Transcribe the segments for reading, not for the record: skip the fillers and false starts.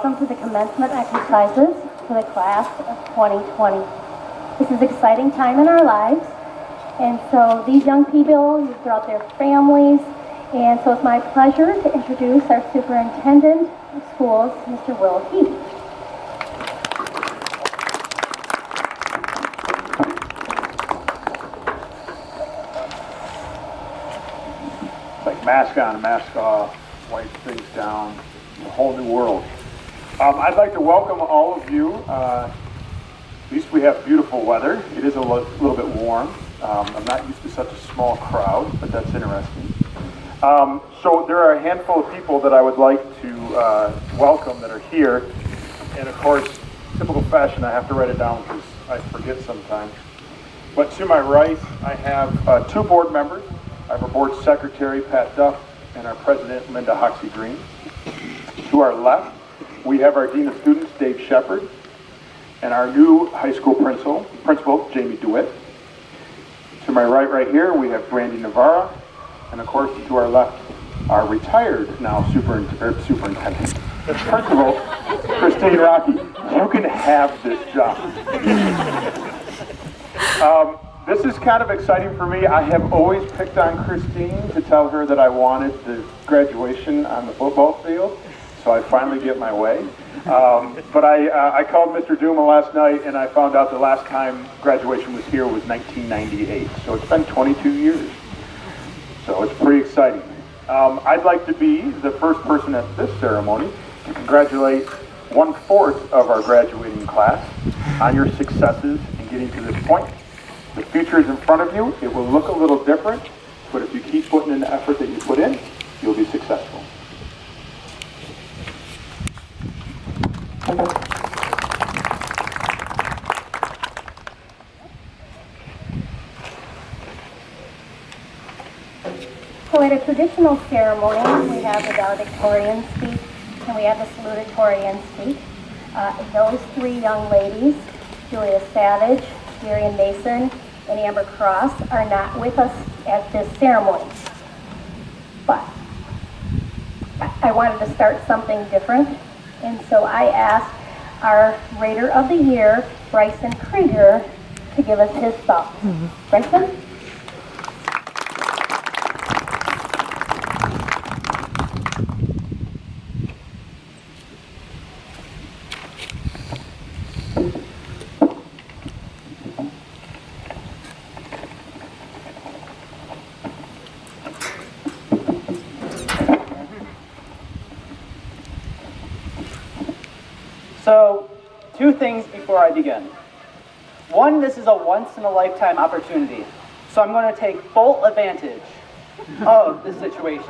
welcome to the commencement exercises for the class of 2020. This is an exciting time in our lives, and so these young people, you've brought their families, and so it's my pleasure to introduce our superintendent of schools, Mr. Will Heath. It's like mask on, mask off, wipe things down, a whole new world. I'd like to welcome all of you. At least we have beautiful weather. It is a little bit warm. I'm not used to such a small crowd, but that's interesting. So there are a handful of people that I would like to welcome that are here. And of course, typical fashion, I have to write it down because I forget sometimes. But to my right, I have two board members. I have our board secretary, Pat Duff, and our president, Linda Hoxie-Green. To our left, we have our dean of students, Dave Shepard, and our new high school principal, Jamie DeWitt. To my right here, we have Brandy Navarra, and of course, to our left, our retired now superintendent, principal, Christine Rocky. You can have this job. This is kind of exciting for me. I have always picked on Christine to tell her that I wanted the graduation on the football field, so I finally get my way. But I called Mr. Duma last night, and I found out the last time graduation was here was 1998, so it's been 22 years. So it's pretty exciting. I'd like to be the first person at this ceremony to congratulate 1/4 of our graduating class on your successes in getting to this point. The future is in front of you. It will look a little different, but if you keep putting in the effort that you put in, you'll be successful. So at a traditional ceremony, we have the valedictorian speech and we have the salutatorian speech. Those three young ladies, Julia Savage, Darian Mason, and Amber Cross, are not with us at this ceremony. But I wanted to start something different, and so I asked our Raider of the Year, Bryson Krieger, to give us his thoughts. Bryson? So, two things before I begin. One, this is a once-in-a-lifetime opportunity, so I'm going to take full advantage of this situation.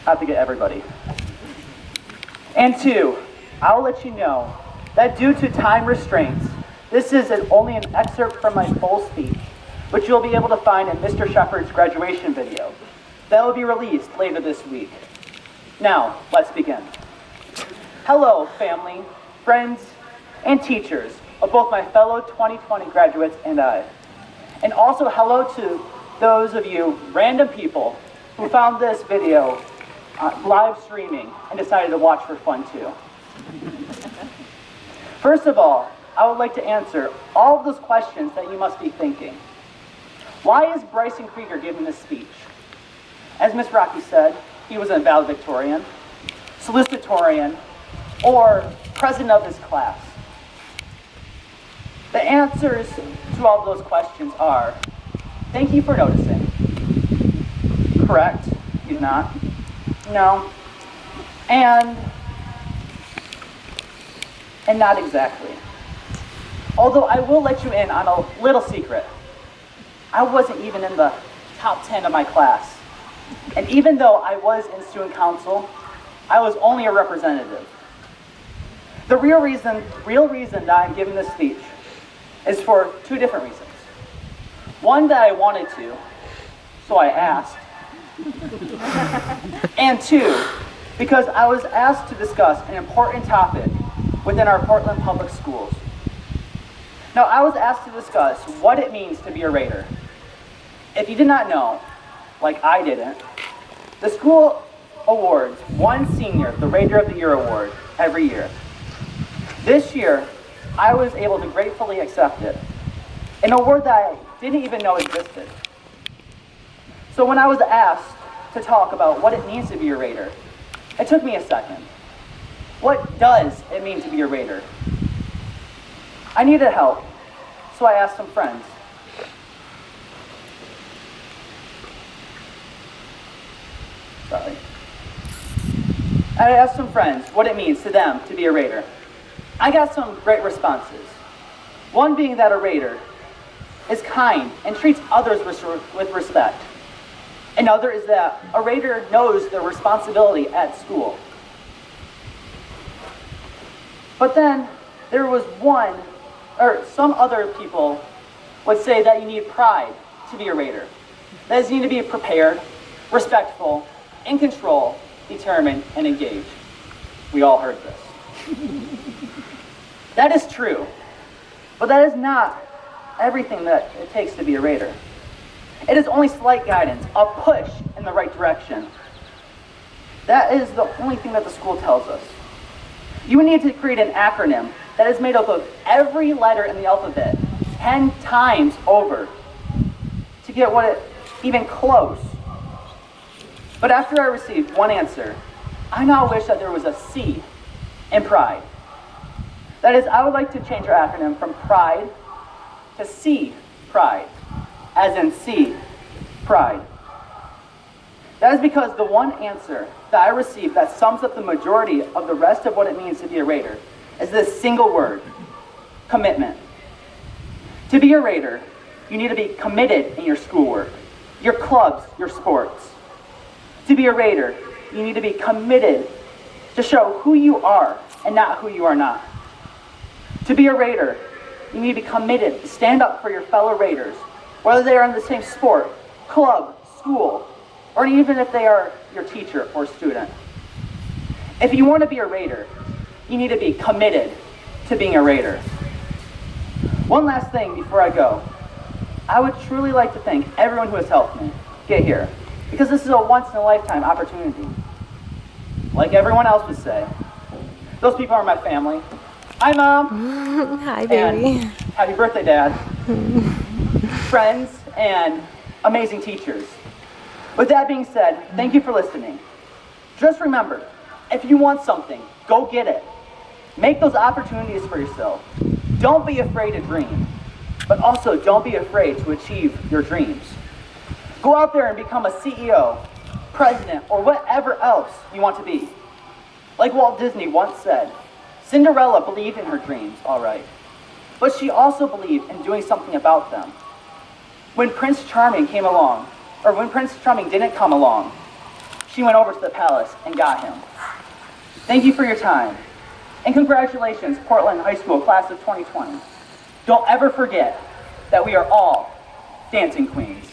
I have to get everybody. And two, I'll let you know that due to time restraints, this is only an excerpt from my full speech, which you'll be able to find in Mr. Shepard's graduation video. That will be released later this week. Now, let's begin. Hello, family, friends, and teachers of both my fellow 2020 graduates and I. And also hello to those of you random people who found this video live streaming and decided to watch for fun too. First of all, I would like to answer all of those questions that you must be thinking. Why is Bryson Krieger giving this speech? As Ms. Rocky said, he was a valedictorian, salutatorian, or president of his class. The answers to all of those questions are, thank you for noticing. Correct, he's not. No. And not exactly. Although I will let you in on a little secret. I wasn't even in the top 10 of my class. And even though I was in student council, I was only a representative. The real reason that I'm giving this speech is for two different reasons. One, that I wanted to, so I asked. And two, because I was asked to discuss an important topic within our Portland Public Schools. Now, I was asked to discuss what it means to be a Raider. If you did not know, like I didn't, the school awards one senior the Raider of the Year award every year. This year, I was able to gratefully accept it, an award that I didn't even know existed. So when I was asked to talk about what it means to be a Raider, it took me a second. What does it mean to be a Raider? I needed help, so I asked some friends. Sorry. I asked some friends what it means to them to be a Raider. I got some great responses. One being that a Raider is kind and treats others with respect. Another is that a Raider knows their responsibility at school. But then there was some other people would say that you need pride to be a Raider. That is, you need to be prepared, respectful, in control, determined, and engaged. We all heard this. That is true, but that is not everything that it takes to be a Raider. It is only slight guidance, a push in the right direction. That is the only thing that the school tells us. You need to create an acronym that is made up of every letter in the alphabet 10 times over to get even close. But after I received one answer, I now wish that there was a C in pride. That is, I would like to change our acronym from pride to C, pride, as in C, pride. That is because the one answer that I received that sums up the majority of the rest of what it means to be a Raider is this single word, commitment. To be a Raider, you need to be committed in your schoolwork, your clubs, your sports. To be a Raider, you need to be committed to show who you are and not who you are not. To be a Raider, you need to be committed to stand up for your fellow Raiders, whether they are in the same sport, club, school, or even if they are your teacher or student. If you want to be a Raider, you need to be committed to being a Raider. One last thing before I go. I would truly like to thank everyone who has helped me get here, because this is a once-in-a-lifetime opportunity. Like everyone else would say, those people are my family. Hi, Mom. Hi, baby. And happy birthday, Dad. Friends and amazing teachers. With that being said, thank you for listening. Just remember, if you want something, go get it. Make those opportunities for yourself. Don't be afraid to dream, but also don't be afraid to achieve your dreams. Go out there and become a CEO, president, or whatever else you want to be. Like Walt Disney once said, Cinderella believed in her dreams, all right, but she also believed in doing something about them. When Prince Charming came along, or when Prince Charming didn't come along, she went over to the palace and got him. Thank you for your time. And congratulations, Portland High School class of 2020. Don't ever forget that we are all dancing queens.